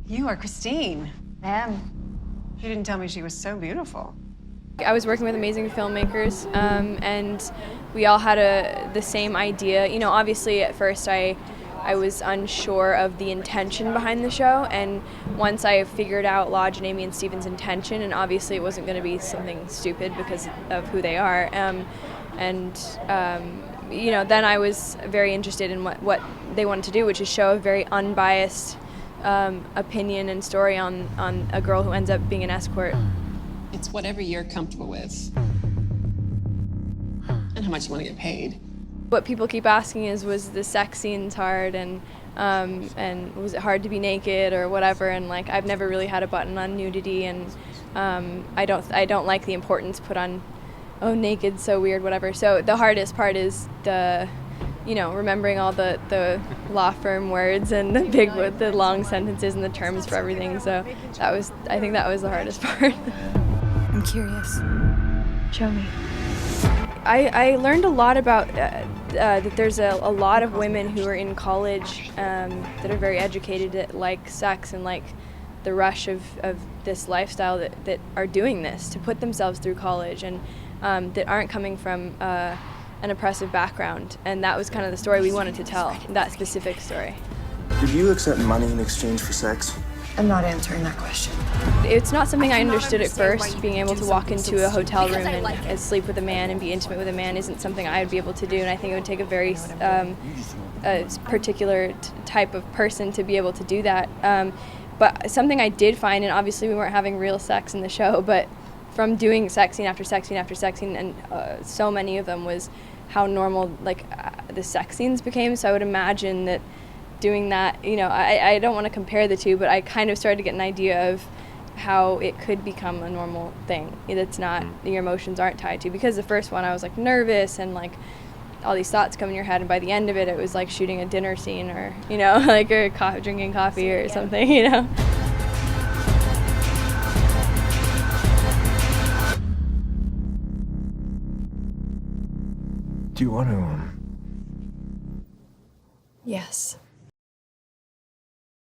You are Christine. I am. You didn't tell me she was so beautiful. I was working with amazing filmmakers, and we all had the same idea. You know, obviously at first I was unsure of the intention behind the show, and once I figured out Lodge and Amy and Steven's intention, and obviously it wasn't going to be something stupid because of who they are, you know, then I was very interested in what they wanted to do, which is show a very unbiased opinion and story on a girl who ends up being an escort. It's whatever you're comfortable with and how much you want to get paid. What people keep asking is, was the sex scenes hard, and was it hard to be naked or whatever? And like, I've never really had a button on nudity, and I don't like the importance put on, oh, naked, so weird, whatever. So the hardest part is you know, remembering all the law firm words and the long sentences and the terms for everything. So I think that was the hardest part. I'm curious. Show me. I learned a lot about that there's a lot of women who are in college that are very educated, that like sex and like the rush of this lifestyle, that are doing this to put themselves through college, and that aren't coming from an oppressive background. And that was kind of the story we wanted to tell, that specific story. Did you accept money in exchange for sex? I'm not answering that question. It's not something I understood at first. Being able to walk into a hotel room and sleep with a man and be intimate with a man isn't something I would be able to do, and I think it would take a very particular type of person to be able to do that. But something I did find, and obviously we weren't having real sex in the show, but from doing sex scene after sex scene after sex scene, and so many of them, was how normal the sex scenes became. So I would imagine that doing that, you know, I don't want to compare the two, but I kind of started to get an idea of how it could become a normal thing that's not, your emotions aren't tied to. Because the first one I was like nervous and like all these thoughts come in your head, and by the end of it, it was like shooting a dinner scene, or, you know, like drinking coffee or something, you know. Do you want to, Yes.